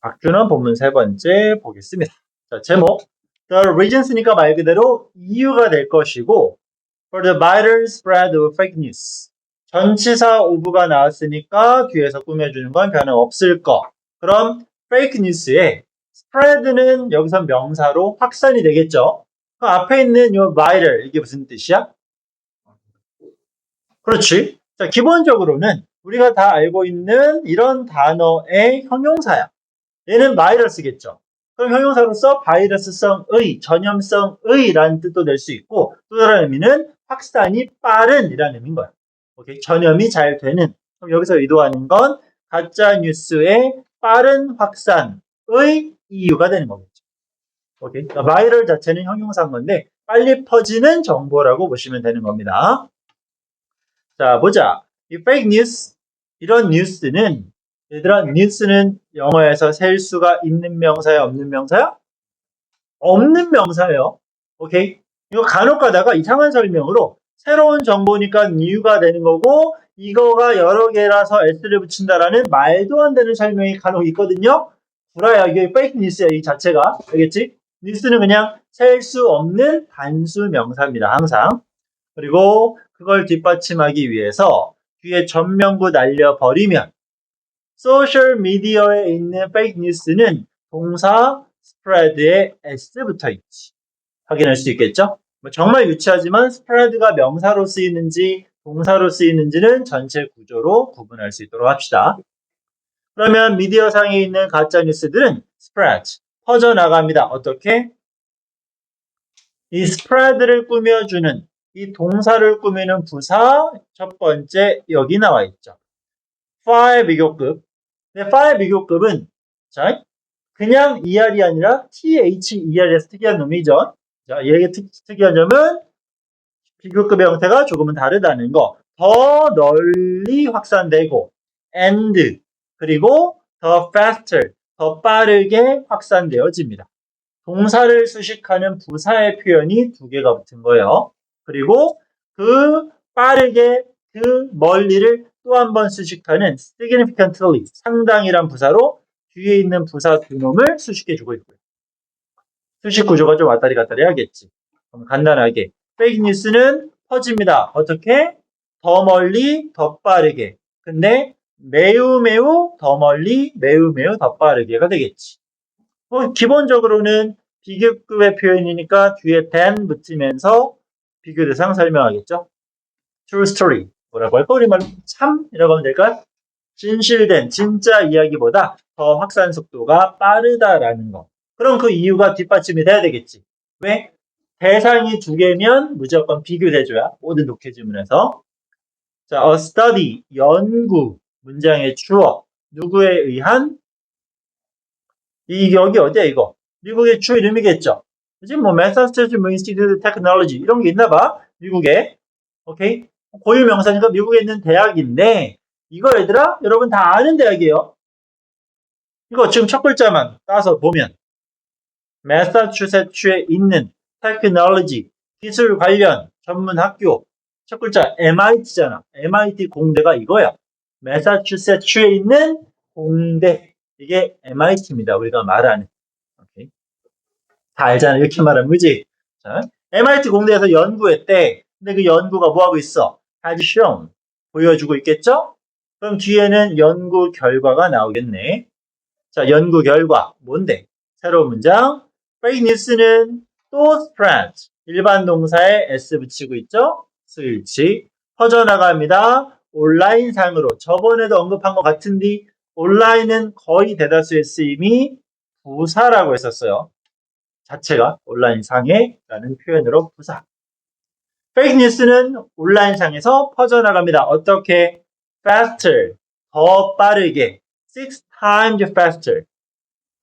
박준원 본문 세 번째 보겠습니다. 자, 제목. The reasons니까 말 그대로 이유가 될 것이고, for the viral spread of fake news. 전치사 of가 나왔으니까 뒤에서 꾸며주는 건 변화 없을 거. 그럼 fake news의 spread는 여기서 명사로 확산이 되겠죠. 그 앞에 있는 이 viral 이게 무슨 뜻이야? 그렇지. 자, 기본적으로는 우리가 다 알고 있는 이런 단어의 형용사야. 얘는 바이러스겠죠. 그럼 형용사로서 바이러스성의, 전염성의라는 뜻도 낼 수 있고 또 다른 의미는 확산이 빠른 이라는 의미인 거야. 오케이? 전염이 잘 되는. 그럼 여기서 의도하는 건 가짜 뉴스의 빠른 확산의 이유가 되는 거겠죠. 오케이? 그러니까 바이럴 자체는 형용사인 건데 빨리 퍼지는 정보라고 보시면 되는 겁니다. 자, 보자. 이 fake news, 이런 뉴스는 얘들아, 뉴스는 영어에서 셀 수가 있는 명사야, 없는 명사야? 없는 명사예요. 오케이? 이거 간혹 가다가 이상한 설명으로 새로운 정보니까 new가 되는 거고 이거가 여러 개라서 s를 붙인다라는 말도 안 되는 설명이 간혹 있거든요. 구라야, 이게 fake news야, 이 자체가. 알겠지? 뉴스는 그냥 셀 수 없는 단수 명사입니다, 항상. 그리고 그걸 뒷받침하기 위해서 뒤에 전면구 날려버리면 소셜미디어에 있는 페이크 뉴스는 동사 spread에 s 붙어 있지. 확인할 수 있겠죠? 정말 유치하지만 spread가 명사로 쓰이는지 동사로 쓰이는지는 전체 구조로 구분할 수 있도록 합시다. 그러면 미디어상에 있는 가짜 뉴스들은 spread, 퍼져나갑니다. 어떻게? 이 spread를 꾸며주는 이 동사를 꾸미는 부사 첫 번째 여기 나와 있죠. 파일 비교급. 근데 파일 비교급은 자 그냥 ER이 아니라 THER에서 특이한 놈이죠. 자, 얘의 특이한 점은 비교급의 형태가 조금은 다르다는 거. 더 널리 확산되고 and 그리고 더 faster, 더 빠르게 확산되어집니다. 동사를 수식하는 부사의 표현이 두 개가 붙은 거예요. 그리고 그 빠르게 그 멀리를 또 한 번 수식하는 significantly, 상당이란 부사로 뒤에 있는 부사 두 놈을 수식해주고 있고요. 수식 구조가 좀 왔다리 갔다리 하겠지. 그럼 간단하게 fake news는 퍼집니다. 어떻게? 더 멀리, 더 빠르게. 근데 매우 더 멀리, 매우 더 빠르게가 되겠지. 기본적으로는 비교급의 표현이니까 뒤에 than 붙이면서 비교 대상 설명하겠죠. True story. 뭐라고 할까? 우리말로 참이라고 하면 될까요? 진실된 진짜 이야기보다 더 확산 속도가 빠르다라는 거. 그럼 그 이유가 뒷받침이 돼야 되겠지. 왜? 대상이 두 개면 무조건 비교돼줘야 모든 독해 지문에서. 자, a study, 연구, 문장의 주어, 누구에 의한? 여기 어디야 이거? 미국의 주 이름이겠죠. 지금 뭐 Massachusetts Institute of Technology 이런 게 있나 봐. 미국에. 오케이? 고유 명사니까 미국에 있는 대학인데 이거 얘들아 여러분 다 아는 대학이에요. 이거 지금 첫 글자만 따서 보면 매사추세츠에 있는 테크놀로지 기술 관련 전문 학교 첫 글자 MIT잖아. MIT 공대가 이거야. 매사추세츠에 있는 공대 이게 MIT입니다. 우리가 말하는. 오케이. 다 알잖아. 이렇게 말하면 그지? 자, MIT 공대에서 연구했대. 근데 그 연구가 뭐하고 있어? has shown. 보여주고 있겠죠? 그럼 뒤에는 연구 결과가 나오겠네. 자, 연구 결과. 뭔데? 새로운 문장. fake news는 또 spread. 일반 동사에 s 붙이고 있죠? 스위치. 퍼져나갑니다. 온라인상으로. 저번에도 언급한 것 같은데 온라인은 거의 대다수의 쓰임이 부사라고 했었어요. 자체가 온라인상에 라는 표현으로 부사. 페이크 뉴스는 온라인상에서 퍼져나갑니다. 어떻게? faster, 더 빠르게, 6 times faster.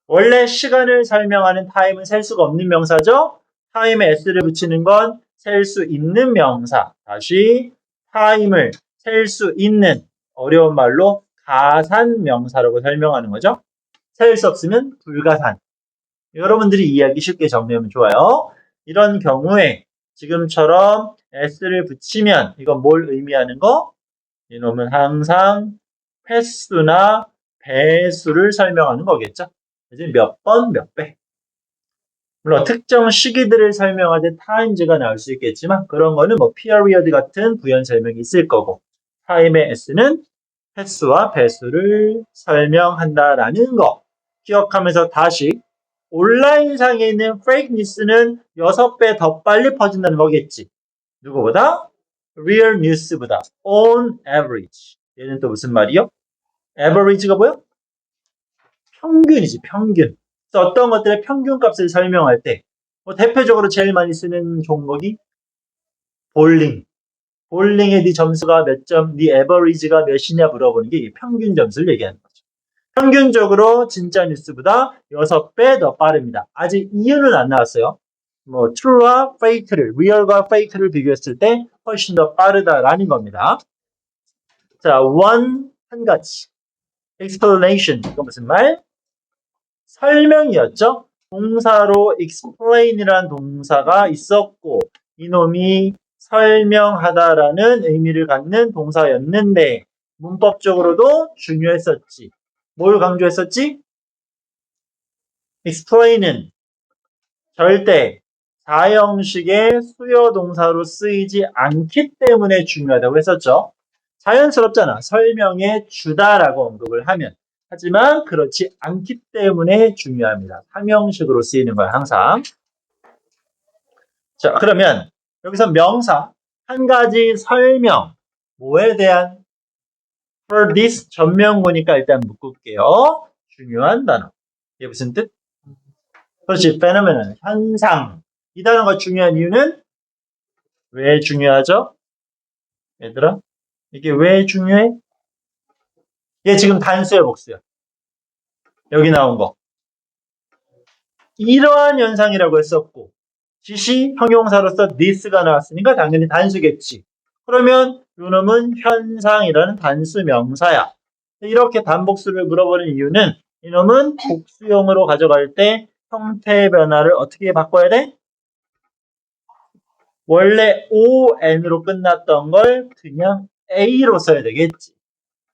원래 시간을 설명하는 time은 셀 수가 없는 명사죠? time에 s를 붙이는 건 셀 수 있는 명사. 다시 time을 셀 수 있는 어려운 말로 가산 명사라고 설명하는 거죠. 셀 수 없으면 불가산. 여러분들이 이해하기 쉽게 정리하면 좋아요. 이런 경우에 지금처럼 s를 붙이면 이건 뭘 의미하는 거? 이놈은 항상 횟수나 배수를 설명하는 거겠죠. 이제 몇 번, 몇 배. 물론 특정 시기들을 설명할 때 times가 나올 수 있겠지만 그런 거는 뭐 period 같은 부연 설명이 있을 거고 time의 s는 횟수와 배수를 설명한다라는 거 기억하면서 다시 온라인상에 있는 fake news는 6배 더 빨리 퍼진다는 거겠지. 누구보다? real news보다 on average. 얘는 또 무슨 말이요? average가 뭐야? 평균이지, 평균. 그래서 어떤 것들의 평균값을 설명할 때, 뭐 대표적으로 제일 많이 쓰는 종목이 볼링. 볼링의 네 점수가 몇 점, 네 에버리지가 몇이냐 물어보는 게 평균 점수를 얘기하는 거죠. 평균적으로 진짜 뉴스보다 6배 더 빠릅니다. 아직 이유는 안 나왔어요. 뭐 true와 fake를, real과 fake를 비교했을 때 훨씬 더 빠르다라는 겁니다. 자, 한 가지. explanation. 이거 무슨 말? 설명이었죠. 동사로 explain이라는 동사가 있었고 이놈이 설명하다라는 의미를 갖는 동사였는데 문법적으로도 중요했었지. 뭘 강조했었지? explain은 절대 사형식의 수요 동사로 쓰이지 않기 때문에 중요하다고 했었죠. 자연스럽잖아. 설명에 주다라고 언급을 하면. 하지만 그렇지 않기 때문에 중요합니다. 삼형식으로 쓰이는 거야, 항상. 자, 그러면 여기서 명사, 한 가지 설명, 뭐에 대한 for this 전명구니까 일단 묶을게요. 중요한 단어. 이게 무슨 뜻? 그렇지, phenomenon, 현상. 이 단어가 중요한 이유는 왜 중요하죠? 얘들아, 이게 왜 중요해? 얘 지금 단수야, 복수야? 여기 나온 거. 이러한 현상이라고 했었고 지시 형용사로서 this가 나왔으니까 당연히 단수겠지. 그러면 이놈은 현상이라는 단수 명사야. 이렇게 단복수를 물어보는 이유는 이놈은 복수형으로 가져갈 때 형태 변화를 어떻게 바꿔야 돼? 원래 on으로 끝났던 걸 그냥 a로 써야 되겠지.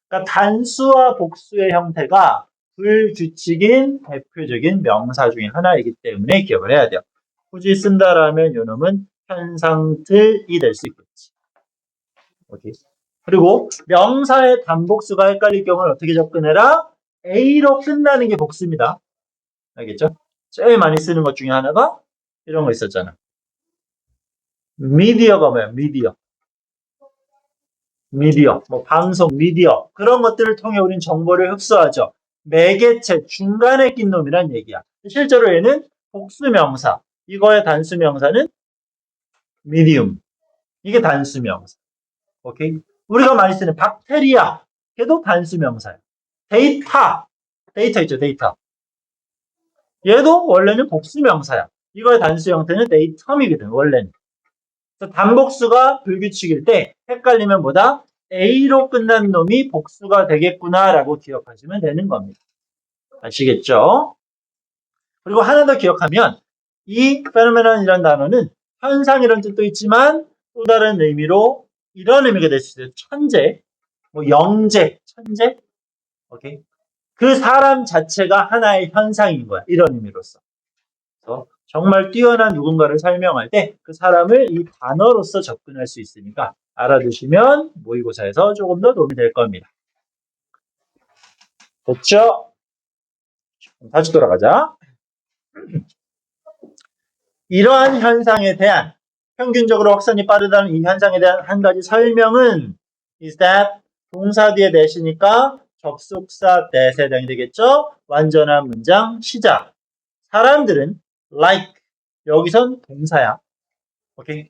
그러니까 단수와 복수의 형태가 불규칙인 대표적인 명사 중에 하나이기 때문에 기억을 해야 돼요. 굳이 쓴다라면 요놈은 현상틀이 될 수 있겠지. 오케이. 그리고 명사의 단복수가 헷갈릴 경우는 어떻게 접근해라? A로 끝나는 게 복수입니다. 알겠죠? 제일 많이 쓰는 것 중에 하나가 이런 거 있었잖아. 미디어가 뭐야? 미디어. 뭐 방송, 미디어 그런 것들을 통해 우리는 정보를 흡수하죠. 매개체, 중간에 낀 놈이란 얘기야. 실제로 얘는 복수명사. 이거의 단수명사는 medium. 이게 단수명사. 오케이? 우리가 많이 쓰는 박테리아. 걔도 단수명사야. 데이터 있죠, 데이터. 얘도 원래는 복수명사야. 이거의 단수 형태는 데이터이거든, 원래는. 그래서 단복수가 불규칙일 때 헷갈리면 뭐다? A로 끝난 놈이 복수가 되겠구나라고 기억하시면 되는 겁니다. 아시겠죠? 그리고 하나 더 기억하면 이 phenomenon이라는 단어는 현상이라는 뜻도 있지만 또 다른 의미로 이런 의미가 될 수 있어요. 천재, 뭐 영재, 천재, 오케이. 그 사람 자체가 하나의 현상인 거야. 이런 의미로서. 그래서 정말 뛰어난 누군가를 설명할 때 그 사람을 이 단어로서 접근할 수 있으니까 알아두시면 모의고사에서 조금 더 도움이 될 겁니다. 됐죠? 다시 돌아가자. 이러한 현상에 대한 평균적으로 확산이 빠르다는 이 현상에 대한 한 가지 설명은 is that 동사 뒤에 that이니까 접속사 that에 해당이 되겠죠? 완전한 문장 시작. 사람들은 like 여기선 동사야. 오케이.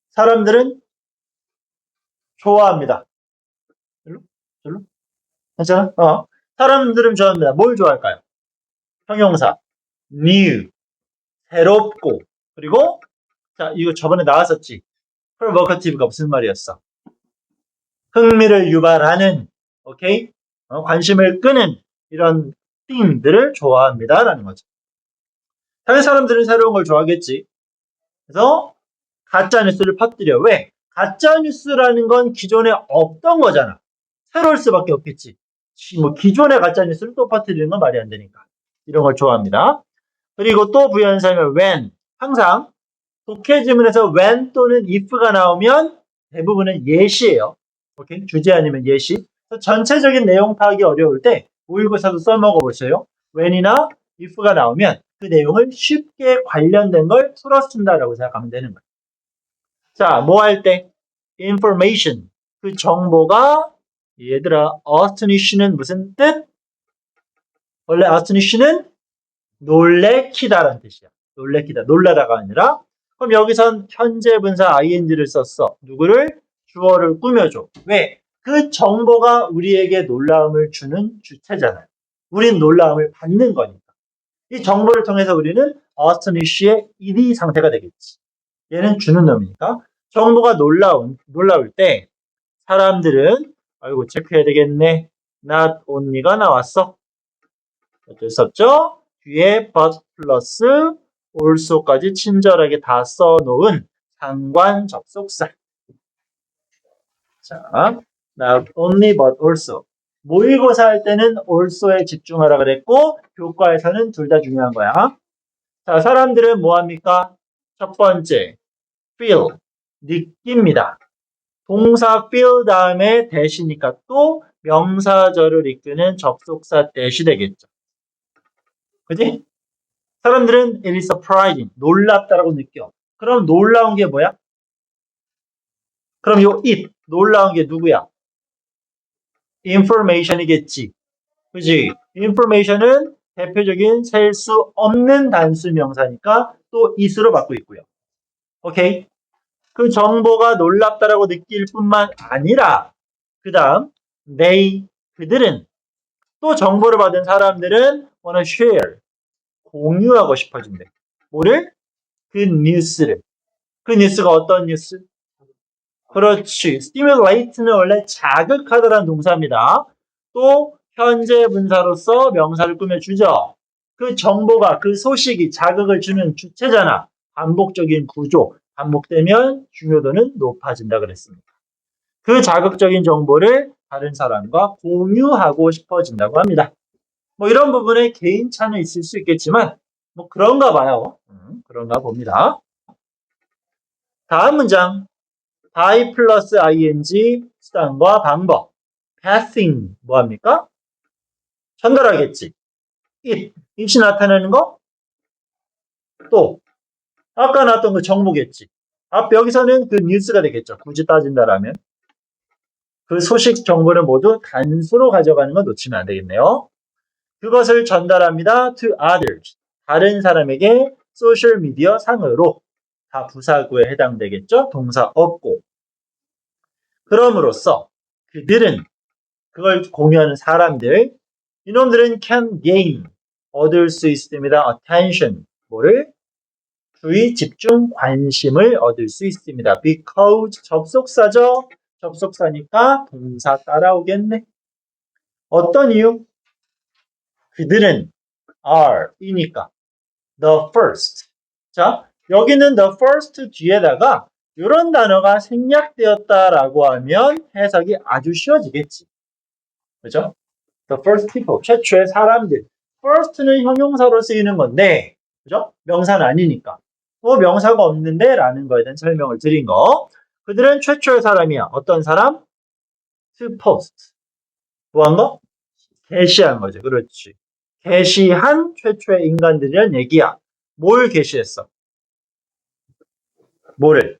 사람들은 좋아합니다. 별로? 괜찮아? 사람들은 좋아합니다. 뭘 좋아할까요? 형용사 new 새롭고 그리고 자 이거 저번에 나왔었지. provocative가 무슨 말이었어? 흥미를 유발하는 오케이? 관심을 끄는 이런 thing들을 좋아합니다 라는 거죠. 당연히 사람들은 새로운 걸 좋아하겠지. 그래서 가짜뉴스를 퍼뜨려. 왜? 가짜뉴스라는 건 기존에 없던 거잖아. 새로울 수밖에 없겠지. 뭐 기존의 가짜뉴스를 또 퍼뜨리는 건 말이 안 되니까. 이런 걸 좋아합니다. 그리고 또 부연사면 when. 항상 독해 지문에서 when 또는 if가 나오면 대부분은 예시예요. 오케이? 주제 아니면 예시. 전체적인 내용 파악이 어려울 때 모의고사도 써먹어 보세요. when이나 if가 나오면 그 내용을 쉽게 관련된 걸 풀어쓴다라고 생각하면 되는 거예요. 자, 뭐 할 때? information. 그 정보가 얘들아, astonish는 무슨 뜻? 원래 astonish는 놀래키다라는 뜻이야. 놀래키다. 놀라다가 아니라. 그럼 여기선 현재 분사 ing를 썼어. 누구를? 주어를 꾸며줘. 왜? 그 정보가 우리에게 놀라움을 주는 주체잖아요. 우린 놀라움을 받는 거니까. 이 정보를 통해서 우리는 astonish의 ed 상태가 되겠지. 얘는 주는 놈이니까. 정보가 놀라울 때 사람들은 아이고 체크해야 되겠네. not only가 나왔어. 어쩔 수 없죠? 뒤에 but 플러스 also까지 친절하게 다 써놓은 상관 접속사. 자, not only but also. 모의고사 할 때는 also에 집중하라 그랬고 교과에서는 둘 다 중요한 거야. 자, 사람들은 뭐 합니까? 첫 번째, feel, 느낍니다. 동사 feel 다음에 대시니까 또 명사절을 이끄는 접속사 대시 되겠죠. 그지? 사람들은 it is surprising, 놀랍다라고 느껴. 그럼 놀라운 게 뭐야? 그럼 요 it, 놀라운 게 누구야? information이겠지. 그지? information은 대표적인 셀 수 없는 단수 명사니까 또 it으로 받고 있고요. 오케이? 그 정보가 놀랍다라고 느낄 뿐만 아니라 그 다음 그들은 또 정보를 받은 사람들은 wanna share, 공유하고 싶어진대. 뭐를? 그 뉴스를. 그 뉴스가 어떤 뉴스? 그렇지. stimulate는 원래 자극하다라는 동사입니다. 또 현재 분사로서 명사를 꾸며주죠. 그 정보가, 그 소식이 자극을 주는 주체잖아. 반복적인 구조. 반복되면 중요도는 높아진다 그랬습니다. 그 자극적인 정보를 다른 사람과 공유하고 싶어진다고 합니다. 뭐 이런 부분에 개인차는 있을 수 있겠지만 뭐 그런가 봐요. 그런가 봅니다. 다음 문장. by 플러스 ing 수단과 방법. passing 뭐합니까? 전달하겠지. it이 나타내는 거? 또 아까 나왔던 그 정보겠지. 여기서는 그 뉴스가 되겠죠. 굳이 따진다라면. 그 소식 정보를 모두 단수로 가져가는 건 놓치면 안 되겠네요. 그것을 전달합니다. to others. 다른 사람에게 소셜미디어 상으로. 다 부사구에 해당되겠죠. 동사 없고. 그럼으로써 그들은 그걸 공유하는 사람들 이놈들은 can gain 얻을 수 있습니다. attention 뭐를? 주의, 집중, 관심을 얻을 수 있습니다. because 접속사죠. 접속사니까 동사 따라오겠네. 어떤 이유? 그들은 are 이니까 the first. 자, 여기는 the first 뒤에다가 이런 단어가 생략되었다라고 하면 해석이 아주 쉬워지겠지. 그죠? The first people, 최초의 사람들. first는 형용사로 쓰이는 건데, 그죠? 명사는 아니니까. 또 명사가 없는데 라는 거에 대한 설명을 드린 거. 그들은 최초의 사람이야. 어떤 사람? to post. 뭐 한 거? 게시한 거죠. 그렇지. 게시한 최초의 인간들이란 얘기야. 뭘 게시했어? 뭐를?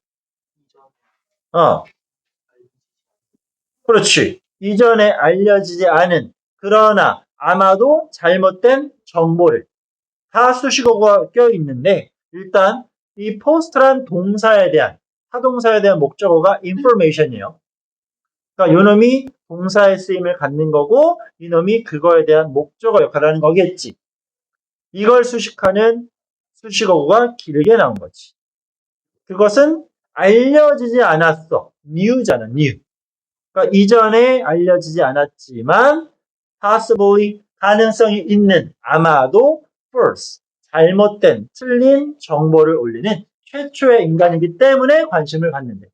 그렇지. 이전에 알려지지 않은 그러나 아마도 잘못된 정보를 다 수식어가 껴있는데 일단 이 post란 동사에 대한 타동사에 대한 목적어가 information이에요. 그러니까 요놈이 동사의 쓰임을 갖는 거고 이놈이 그거에 대한 목적어 역할을 하는 거겠지. 이걸 수식하는 수식어가 길게 나온 거지. 그것은 알려지지 않았어. new잖아, new. 그러니까 이전에 알려지지 않았지만 possibly 가능성이 있는 아마도 false 잘못된 틀린 정보를 올리는 최초의 인간이기 때문에 관심을 받는데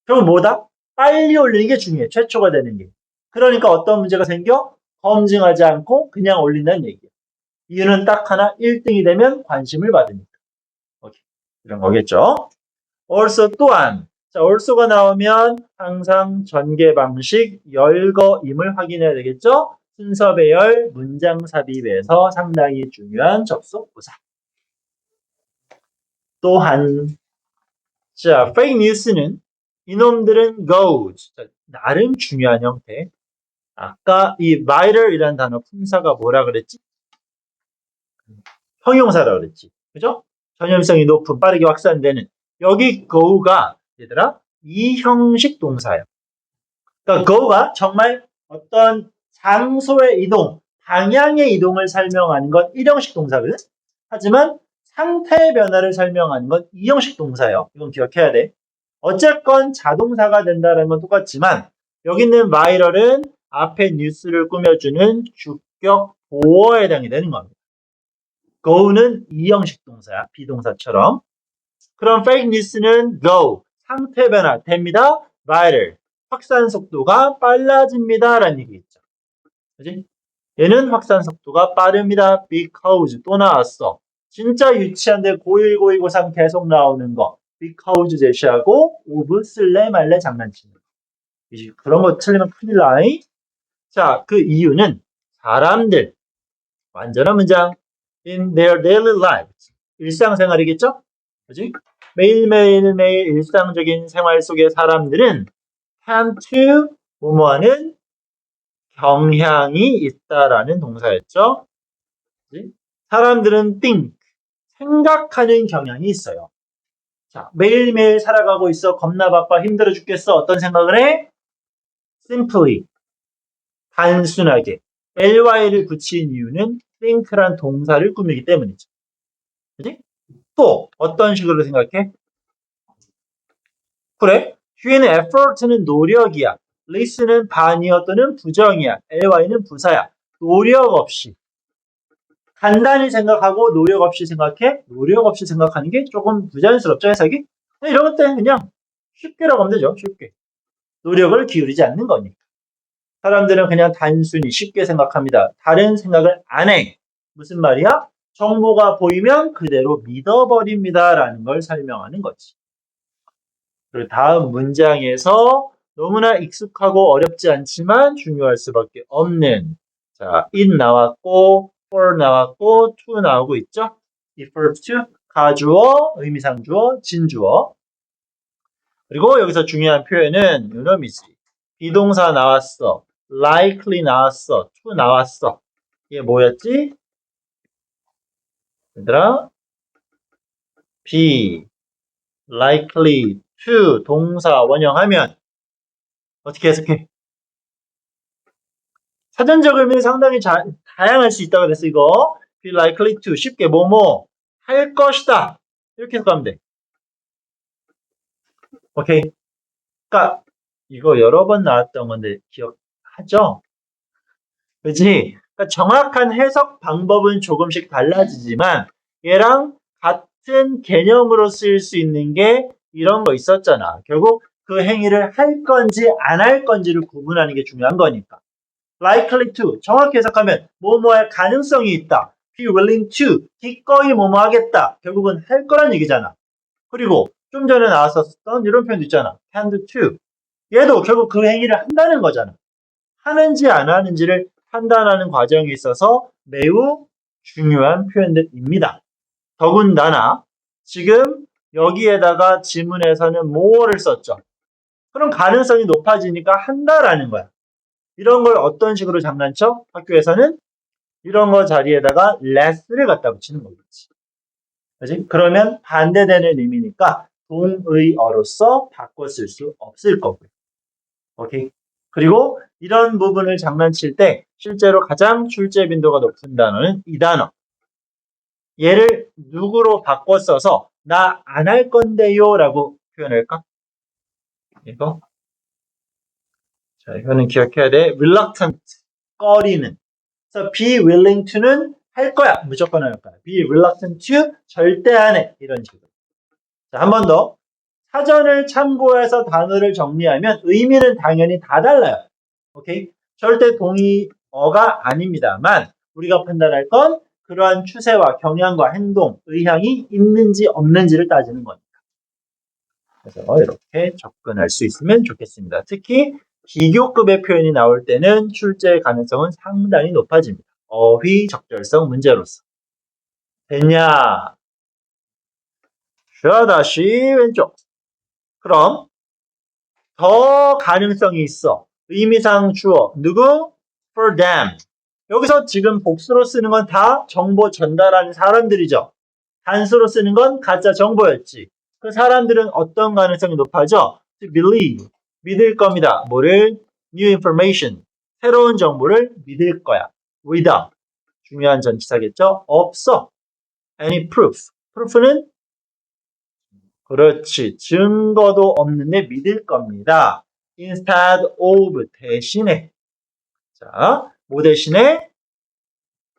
그럼 뭐다? 빨리 올리는 게 중요해. 최초가 되는 게. 그러니까 어떤 문제가 생겨? 검증하지 않고 그냥 올린다는 얘기예요. 이유는 딱 하나, 1등이 되면 관심을 받으니까. 오케이. 이런 거겠죠. also 또한. 자, also가 나오면 항상 전개 방식 열거임을 확인해야 되겠죠. 순서 배열, 문장 삽입에서 상당히 중요한 접속 부사. 또한 자, fake news는 이놈들은 goes. 자, 나름 중요한 형태. 아까 이 viral이라는 단어 품사가 뭐라 그랬지? 형용사라 그랬지. 그죠? 전염성이 높은 빠르게 확산되는 여기 go가 얘들아 이 형식 동사예요. 그러니까 go가 정말 어떤 장소의 이동, 방향의 이동을 설명하는 건 1형식 동사거든. 하지만 상태의 변화를 설명하는 건 2형식 동사예요. 이건 기억해야 돼. 어쨌건 자동사가 된다는 건 똑같지만 여기 있는 viral은 앞에 뉴스를 꾸며주는 주격 보어에 해당이 되는 겁니다. go는 2형식 동사야. 비동사처럼. 그럼 fake news는 go, 상태 변화 됩니다. viral, 확산 속도가 빨라집니다. 라는 얘기겠죠. 그지? 얘는 확산 속도가 빠릅니다. because 또 나왔어. 진짜 유치한데 고1, 고2, 고3 계속 나오는 거. because 제시하고 of 쓸래 말래 장난치는 거. 그런 거 틀리면 큰일 나이. 자, 그 이유는 사람들 완전한 문장 in their daily lives 일상생활이겠죠? 그지? 매일매일 일상적인 생활 속의 사람들은 tend to 뭐뭐하는 경향이 있다라는 동사였죠. 그지? 사람들은 think 생각하는 경향이 있어요. 자, 매일매일 살아가고 있어. 겁나 바빠. 힘들어 죽겠어. 어떤 생각을 해? simply 단순하게 ly를 붙인 이유는 think란 동사를 꾸미기 때문이죠. 그지? 또 어떤 식으로 생각해? 그래? 뒤에는 effort는 노력이야. listen은 반이어 또는 부정이야. ly는 부사야. 노력 없이. 간단히 생각하고 노력 없이 생각해? 노력 없이 생각하는 게 조금 부자연스럽죠, 해석이? 이런 것들은 그냥 쉽게라고 하면 되죠, 쉽게. 노력을 기울이지 않는 거니까. 사람들은 그냥 단순히 쉽게 생각합니다. 다른 생각을 안 해. 무슨 말이야? 정보가 보이면 그대로 믿어버립니다. 라는 걸 설명하는 거지. 그리고 다음 문장에서 너무나 익숙하고 어렵지 않지만 중요할 수밖에 없는 자, it 나왔고 for 나왔고 to 나오고 있죠. it for to 가주어, 의미상주어, 진주어. 그리고 여기서 중요한 표현은 요놈이지. 비동사 나왔어. likely 나왔어. to 나왔어. 이게 뭐였지? 얘들아 be likely to 동사 원형하면 어떻게 해석해? 사전적 의미는 상당히 다양할 수 있다고 그랬어, 이거. be likely to 쉽게 뭐뭐 할 것이다. 이렇게 해석하면 돼. 오케이. 그러니까 이거 여러 번 나왔던 건데 기억하죠? 그지? 그러니까 정확한 해석 방법은 조금씩 달라지지만 얘랑 같은 개념으로 쓰일 수 있는 게 이런 거 있었잖아. 결국 그 행위를 할 건지 안 할 건지를 구분하는 게 중요한 거니까. likely to 정확히 해석하면 뭐뭐 할 가능성이 있다. be willing to 기꺼이 뭐뭐 하겠다. 결국은 할 거란 얘기잖아. 그리고 좀 전에 나왔었던 이런 표현도 있잖아. tend to 얘도 결국 그 행위를 한다는 거잖아. 하는지 안 하는지를 판단하는 과정에 있어서 매우 중요한 표현들입니다. 더군다나 지금 여기에다가 지문에서는 more를 썼죠. 그럼 가능성이 높아지니까 한다라는 거야. 이런 걸 어떤 식으로 장난쳐? 학교에서는 이런 거 자리에다가 less를 갖다 붙이는 거겠지. 그치? 그러면 반대되는 의미니까 동의어로서 바꿔 쓸 수 없을 거고요. 오케이. 그리고 이런 부분을 장난칠 때 실제로 가장 출제 빈도가 높은 단어는 이 단어. 얘를 누구로 바꿔 써서 나 안 할 건데요 라고 표현할까? 이거. 자, 이거는 기억해야 돼. reluctant, 꺼리는. 그래서 be willing to는 할 거야. 무조건 할 거야. be reluctant to, 절대 안 해. 이런 식으로. 자, 한 번 더. 사전을 참고해서 단어를 정리하면 의미는 당연히 다 달라요. 오케이? 절대 동의 어가 아닙니다만 우리가 판단할 건 그러한 추세와 경향과 행동, 의향이 있는지 없는지를 따지는 겁니다. 그래서 이렇게 접근할 수 있으면 좋겠습니다. 특히 비교급의 표현이 나올 때는 출제 가능성은 상당히 높아집니다. 어휘 적절성 문제로서. 됐냐? 자, 다시 왼쪽. 그럼 더 가능성이 있어. 의미상 주어. 누구? For them. 여기서 지금 복수로 쓰는 건 다 정보 전달하는 사람들이죠. 단수로 쓰는 건 가짜 정보였지. 그 사람들은 어떤 가능성이 높아져? To believe. 믿을 겁니다. 뭐를? New information. 새로운 정보를 믿을 거야. without. 중요한 전치사겠죠? 없어. Any proof. proof는 그렇지. 증거도 없는데 믿을 겁니다. Instead of. 대신에. 자, 뭐 대신에?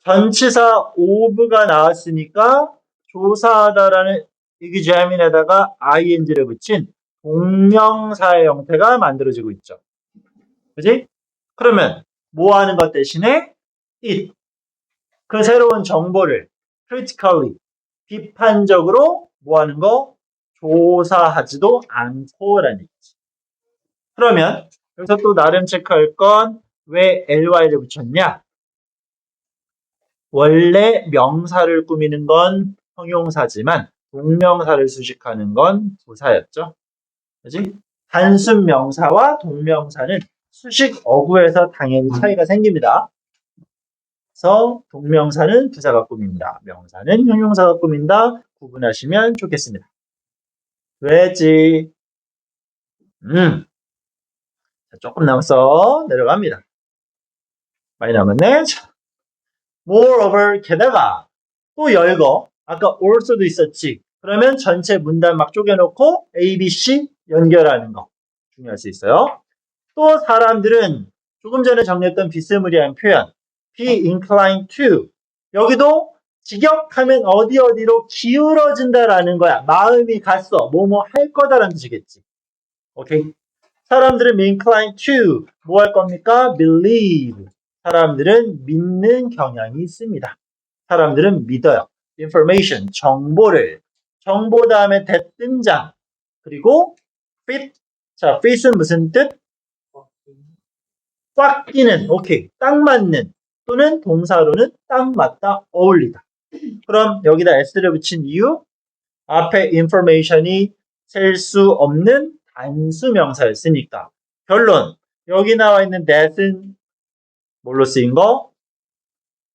전치사 of가 나왔으니까 조사하다라는 examine에다가 ing를 붙인 동명사의 형태가 만들어지고 있죠. 그지? 그러면 뭐 하는 것 대신에 it. 그 새로운 정보를 critically. 비판적으로 뭐 하는 거? 조사하지도 않고라는 얘기지. 그러면 여기서 또 나름 체크할 건 왜 ly를 붙였냐? 원래 명사를 꾸미는 건 형용사지만 동명사를 수식하는 건 부사였죠. 그지? 단순 명사와 동명사는 수식 어구에서 당연히 차이가 생깁니다. 그래서 동명사는 부사가 꾸민다. 명사는 형용사가 꾸민다. 구분하시면 좋겠습니다. 왜지? 조금 남았어. 내려갑니다. 많이 남았네. 자, moreover, 게다가 또 열거. 아까 also도 있었지. 그러면 전체 문단 막 쪼개놓고 A, B, C 연결하는 거 중요할 수 있어요. 또 사람들은 조금 전에 정리했던 비스무리한 표현 be inclined to 여기도 직역하면 어디로 기울어진다라는 거야. 마음이 갔어. 뭐뭐 할 거다라는 뜻이겠지. 오케이. 사람들은 be inclined to 뭐 할 겁니까? believe. 사람들은 믿는 경향이 있습니다. 사람들은 믿어요. information, 정보를. 정보 다음에 that 등장. 그리고 fit. 자, fit은 무슨 뜻? 꽉 끼는. 오케이. 딱 맞는. 또는 동사로는 딱 맞다. 어울리다. 그럼 여기다 s를 붙인 이유? 앞에 information이 셀 수 없는 단수 명사였으니까. 결론. 여기 나와 있는 that은 뭘로 쓰인 거?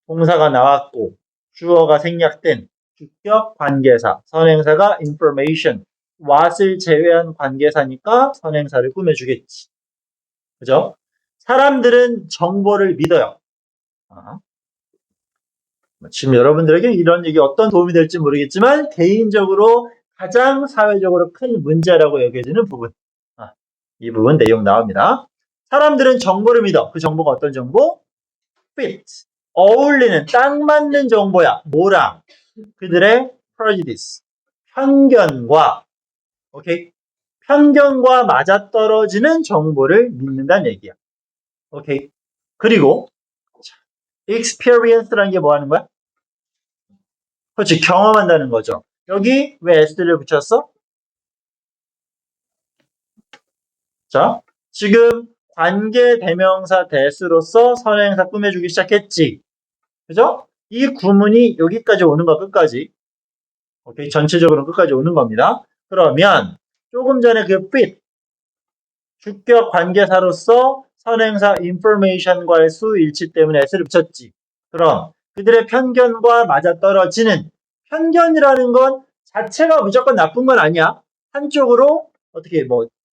동사가 나왔고 주어가 생략된 주격 관계사, 선행사가 information, what을 제외한 관계사니까 선행사를 꾸며주겠지. 그죠? 사람들은 정보를 믿어요. 지금 여러분들에게 이런 얘기 어떤 도움이 될지 모르겠지만 개인적으로 가장 사회적으로 큰 문제라고 여겨지는 부분. 이 부분 내용 나옵니다. 사람들은 정보를 믿어. 그 정보가 어떤 정보? fit. 어울리는, 딱 맞는 정보야. 뭐랑? 그들의 prejudice. 편견과, 오케이? 편견과 맞아떨어지는 정보를 믿는다는 얘기야. 오케이? 그리고, experience라는 게 뭐 하는 거야? 그렇지, 경험한다는 거죠. 여기 왜 s를 붙였어? 자, 지금 관계 대명사 that으로서 선행사 꾸며주기 시작했지. 그죠? 이 구문이 여기까지 오는 거 끝까지. 오케이, 전체적으로 끝까지 오는 겁니다. 그러면 조금 전에 그 fit, 주격 관계사로서 선행사 information과의 수일치 때문에 s를 붙였지. 그럼 그들의 편견과 맞아떨어지는 편견이라는 건 자체가 무조건 나쁜 건 아니야. 한쪽으로 어떻게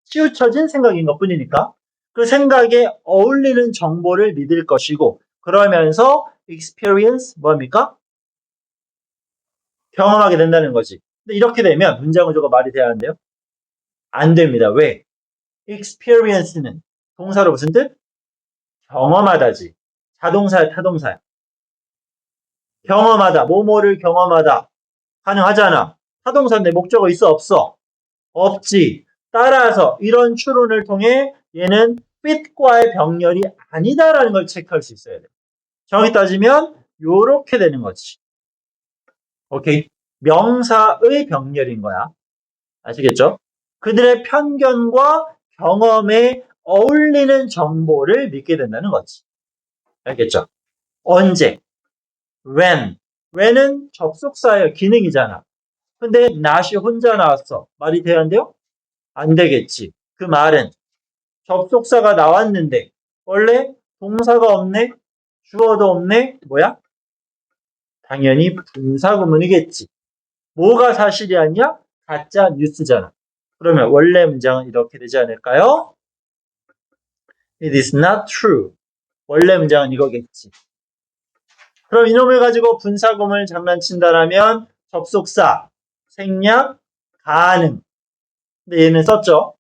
치우쳐진 생각인 것 뿐이니까. 그 생각에 어울리는 정보를 믿을 것이고 그러면서 experience 뭡니까? 경험하게 된다는 거지. 근데 이렇게 되면 문장 구조가 말이 돼야 하는데요? 안 됩니다. 왜? experience는 동사로 무슨 뜻? 경험하다지. 자동사야, 타동사야. 경험하다, 뭐뭐를 경험하다. 가능하잖아. 타동사인데 목적어 있어, 없어? 없지. 따라서 이런 추론을 통해 얘는 fit과의 병렬이 아니다라는 걸 체크할 수 있어야 돼. 정확히 따지면 요렇게 되는 거지. 오케이. 명사의 병렬인 거야. 아시겠죠? 그들의 편견과 경험에 어울리는 정보를 믿게 된다는 거지. 알겠죠? 언제? when. when은 접속사의 기능이잖아. 근데 not이 혼자 나왔어. 말이 돼야 안 돼요? 안 되겠지. 그 말은 접속사가 나왔는데 원래 동사가 없네? 주어도 없네? 뭐야? 당연히 분사구문이겠지. 뭐가 사실이 아니야? 가짜 뉴스잖아. 그러면 원래 문장은 이렇게 되지 않을까요? It is not true. 원래 문장은 이거겠지. 그럼 이놈을 가지고 분사구문을 장난친다라면 접속사, 생략, 가능. 근데 얘는 썼죠.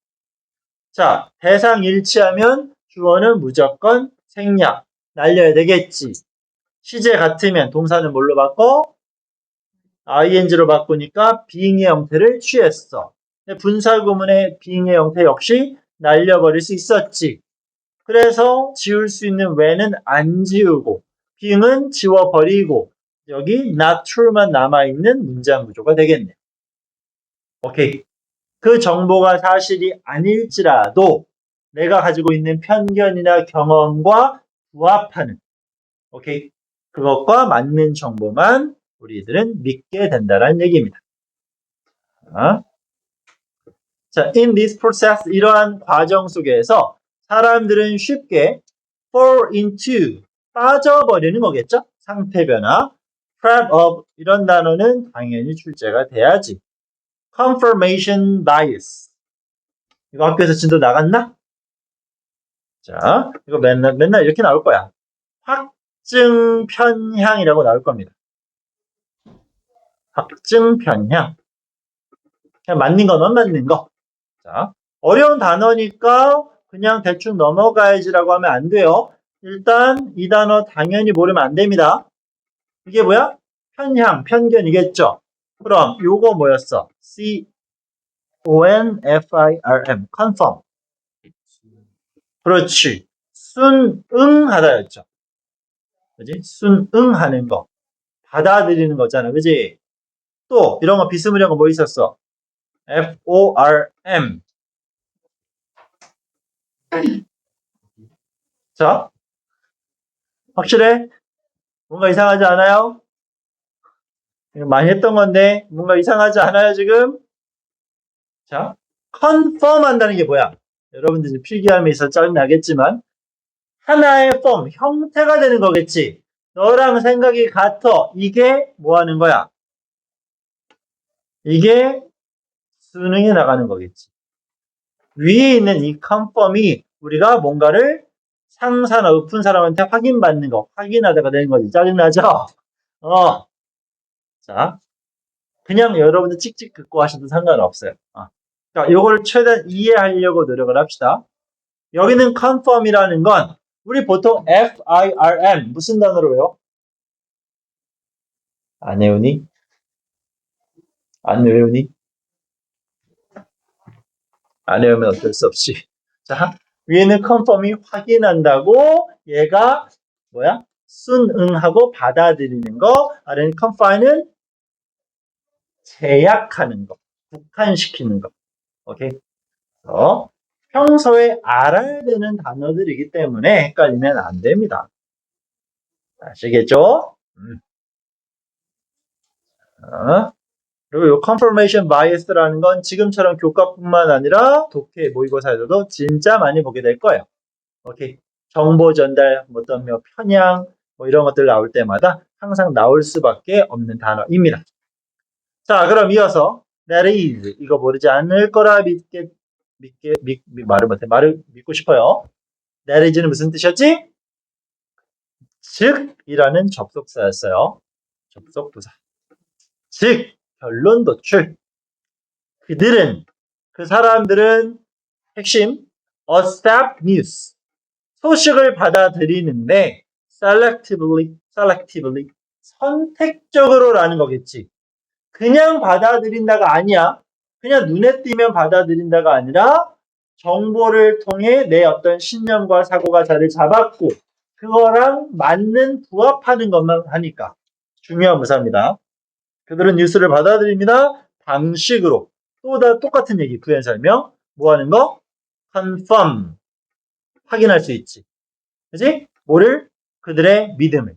자, 대상 일치하면 주어는 무조건 생략, 날려야 되겠지. 시제 같으면 동사는 뭘로 바꿔? ing로 바꾸니까 being의 형태를 취했어. 분사구문의 being의 형태 역시 날려버릴 수 있었지. 그래서 지울 수 있는 when은 안 지우고 being은 지워버리고 여기 not true만 남아있는 문장 구조가 되겠네. 오케이. 그 정보가 사실이 아닐지라도 내가 가지고 있는 편견이나 경험과 부합하는 오케이. 그것과 맞는 정보만 우리들은 믿게 된다는 얘기입니다. 자, in this process 이러한 과정 속에서 사람들은 쉽게 fall into 빠져버리는 거겠죠? 상태 변화, trap of 이런 단어는 당연히 출제가 돼야지. confirmation bias 이거 학교에서 진도 나갔나? 자, 이거 맨날 이렇게 나올 거야. 확증 편향이라고 나올 겁니다. 확증 편향. 그냥 맞는 것만 맞는 거. 자, 어려운 단어니까 그냥 대충 넘어가야지라고 하면 안 돼요. 일단 이 단어 당연히 모르면 안 됩니다. 이게 뭐야? 편향, 편견이겠죠. 그럼 요거 뭐였어? confirm, confirm. 그렇지. 순응하다였죠. 그지? 순응하는 거. 받아들이는 거잖아. 그지? 또 이런 거 비스무리한 거 뭐 있었어? form. 자, 확실해? 뭔가 이상하지 않아요? 많이 했던 건데 뭔가 이상하지 않아요 지금? 자, confirm 한다는 게 뭐야? 여러분들 이제 필기함에 있어 짜증나겠지만 하나의 form, 형태가 되는 거겠지. 너랑 생각이 같아. 이게 뭐 하는 거야? 이게 수능에 나가는 거겠지. 위에 있는 이 confirm이 우리가 뭔가를 상사나 읊은 사람한테 확인받는 거, 확인하다가 되는 거지. 짜증나죠? 자, 그냥 여러분들 찍찍 듣고 하셔도 상관없어요. 그러니까 이걸 최대한 이해하려고 노력을 합시다. 여기는 confirm이라는 건 우리 보통 FIRM 무슨 단어로 외워? 안 외우니? 안 외우니? 안 외우면 어쩔 수 없이. 자, 위에는 confirm이 확인한다고 얘가 뭐야? 순응하고 받아들이는 거. 아래는 confine은 제약하는 거, 국한시키는 거. 오케이? 평소에 알아야 되는 단어들이기 때문에 헷갈리면 안 됩니다. 아시겠죠? 그리고 이 confirmation bias라는 건 지금처럼 교과뿐만 아니라 독해 모의고사에서도 진짜 많이 보게 될 거예요. 오케이. 정보 전달, 어떤 편향, 이런 것들 나올 때마다 항상 나올 수밖에 없는 단어입니다. 자, 그럼 이어서 that is 이거 모르지 않을 거라 말을 믿고 싶어요. that is는 무슨 뜻이었지? 즉 이라는 접속사였어요. 접속부사. 즉 결론 도출. 그 사람들은 핵심 accept news 소식을 받아들이는데 selectively 선택적으로라는 거겠지. 그냥 받아들인다가 아니야. 그냥 눈에 띄면 받아들인다가 아니라 정보를 통해 내 어떤 신념과 사고가 자리를 잡았고 그거랑 맞는 부합하는 것만 하니까 중요한 부사입니다. 그들은 뉴스를 받아들입니다. 방식으로 또 다 똑같은 얘기 부연 설명 뭐 하는 거? confirm 확인할 수 있지. 그지? 뭐를? 그들의 믿음을.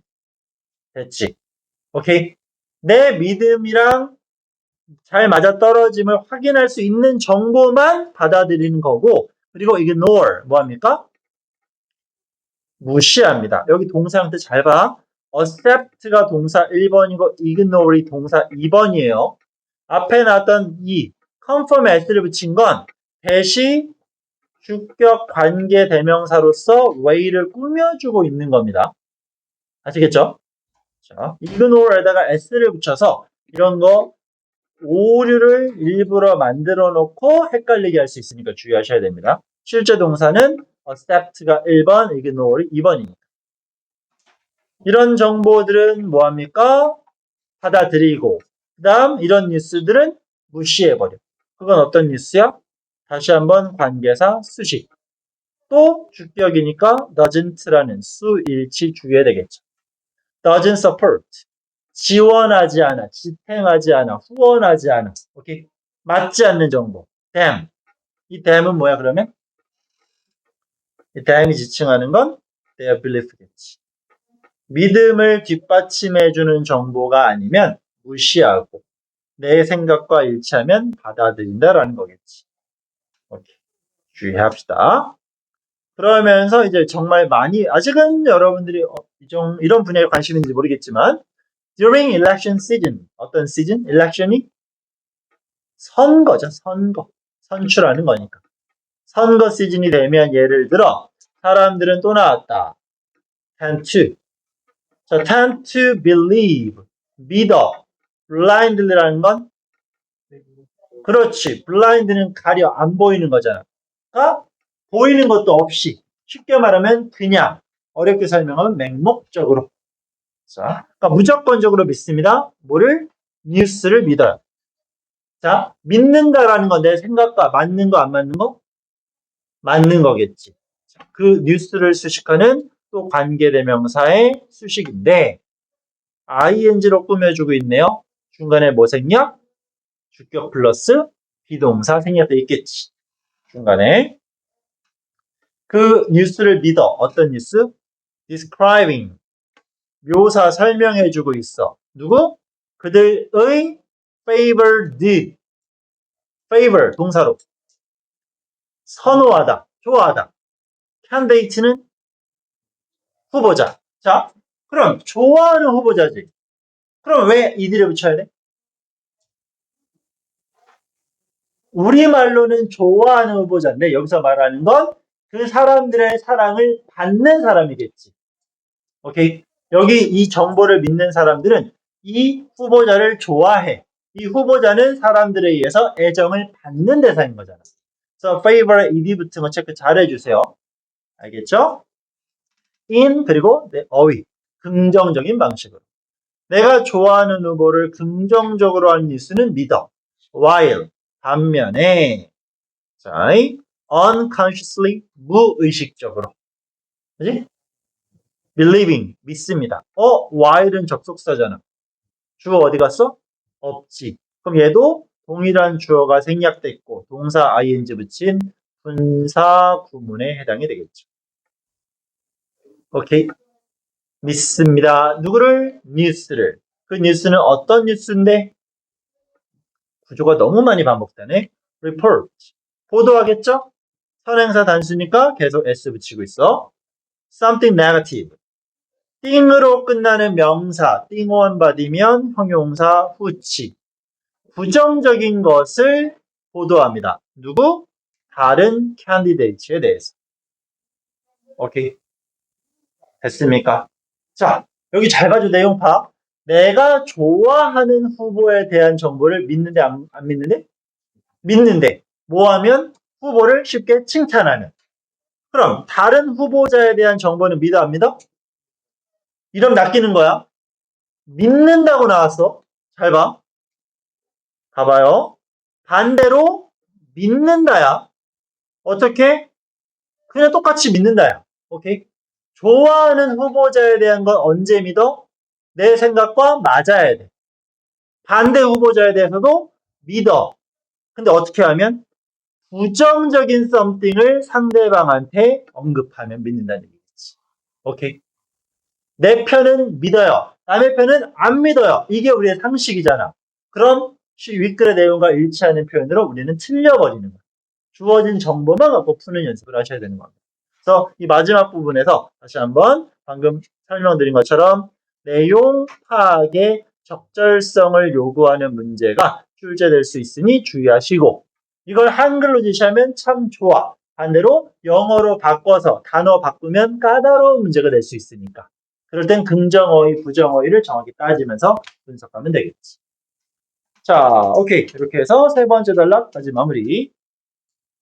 됐지. 오케이. 내 믿음이랑 잘 맞아떨어짐을 확인할 수 있는 정보만 받아들이는 거고 그리고 ignore 뭐합니까? 무시합니다. 여기 동사 형태 잘 봐. accept가 동사 1번이고 ignore이 동사 2번이에요. 앞에 나왔던 이 confirm s를 붙인 건 대시 주격 관계 대명사로서 way를 꾸며주고 있는 겁니다. 아시겠죠? 자, ignore에다가 s를 붙여서 이런 거 오류를 일부러 만들어 놓고 헷갈리게 할 수 있으니까 주의하셔야 됩니다. 실제 동사는 accept가 1번, ignore이 2번입니다. 이런 정보들은 뭐합니까? 받아들이고 그 다음 이런 뉴스들은 무시해버려. 그건 어떤 뉴스야? 다시 한번 관계사 수식. 또 주격이니까 doesn't라는 수일치 주의해야 되겠죠. doesn't support. 지원하지 않아, 지탱하지 않아, 후원하지 않아. 오케이? 맞지 않는 정보. damn. 이 damn은 뭐야 그러면? 이 damn이 지칭하는 건 their belief겠지. 믿음을 뒷받침해주는 정보가 아니면 무시하고 내 생각과 일치하면 받아들인다라는 거겠지. 오케이. 주의합시다. 그러면서 이제 정말 많이 아직은 여러분들이 이런 분야에 관심이 있는지 모르겠지만 during election season 어떤 시즌? election이 선거죠. 선거. 선출하는 거니까. 선거 시즌이 되면 예를 들어 사람들은 또 나왔다. tend to. 자, tend to believe. 믿어. blindly라는 건 그렇지. blind는 가려 안 보이는 거잖아. 그러니까 보이는 것도 없이 쉽게 말하면 그냥 어렵게 설명하면 맹목적으로 자, 그러니까 무조건적으로 믿습니다. 뭐를? 뉴스를 믿어요. 자, 믿는다라는 건 내 생각과 맞는 거 안 맞는 거? 맞는 거겠지. 자, 그 뉴스를 수식하는 또 관계대명사의 수식인데 ing로 꾸며주고 있네요. 중간에 뭐 생략? 주격 플러스 비동사 생략돼 있겠지. 중간에 그 뉴스를 믿어. 어떤 뉴스? describing 묘사 설명해주고 있어. 누구? 그들의 favored favor 동사로 선호하다, 좋아하다. candidate는 후보자. 자, 그럼 좋아하는 후보자지. 그럼 왜 이들을 붙여야 돼? 우리말로는 좋아하는 후보자인데 여기서 말하는 건 그 사람들의 사랑을 받는 사람이겠지. 오케이? 여기 이 정보를 믿는 사람들은 이 후보자를 좋아해. 이 후보자는 사람들에 의해서 애정을 받는 대상인 거잖아. 그래서 favor에 ed 붙은 거 체크 잘 해주세요. 알겠죠? in 그리고 어휘 긍정적인 방식으로. 내가 좋아하는 후보를 긍정적으로 하는 뉴스는 믿어. while 반면에 자, unconsciously 무의식적으로 그지? believing 믿습니다. while은 접속사잖아. 주어 어디 갔어? 없지. 그럼 얘도 동일한 주어가 생략됐고 동사 ing 붙인 분사 구문에 해당이 되겠죠. 오케이. 믿습니다. 누구를? 뉴스를. 그 뉴스는 어떤 뉴스인데? 구조가 너무 많이 반복되네. report. 보도하겠죠? 선행사 단수니까 계속 s 붙이고 있어. something negative. 띵으로 끝나는 명사, 띵원 받으면 형용사 후치. 부정적인 것을 보도합니다. 누구? 다른 캔디데이트에 대해서. 오케이. 됐습니까? 자, 여기 잘 봐줘, 내용 봐. 내가 좋아하는 후보에 대한 정보를 믿는데, 안 믿는데? 믿는데. 뭐 하면? 후보를 쉽게 칭찬하는. 그럼, 다른 후보자에 대한 정보는 믿어, 안 믿어? 이러면 낚이는 거야. 믿는다고 나왔어. 잘 봐. 봐봐요. 반대로, 믿는다야. 어떻게? 그냥 똑같이 믿는다야. 오케이? 좋아하는 후보자에 대한 건 언제 믿어? 내 생각과 맞아야 돼. 반대 후보자에 대해서도 믿어. 근데 어떻게 하면? 부정적인 something을 상대방한테 언급하면 믿는다는 얘기지. 오케이. 내 편은 믿어요. 남의 편은 안 믿어요. 이게 우리의 상식이잖아. 그럼 윗글의 내용과 일치하는 표현으로 우리는 틀려버리는 거야. 주어진 정보만 갖고 푸는 연습을 하셔야 되는 겁니다. 그래서 이 마지막 부분에서 다시 한번 방금 설명드린 것처럼 내용 파악의 적절성을 요구하는 문제가 출제될 수 있으니 주의하시고, 이걸 한글로 제시하면 참 좋아. 반대로 영어로 바꿔서 단어 바꾸면 까다로운 문제가 될 수 있으니까. 그럴 땐 긍정어휘, 부정어휘를 정확히 따지면서 분석하면 되겠지. 자, 오케이. 이렇게 해서 세 번째 단락까지 마무리.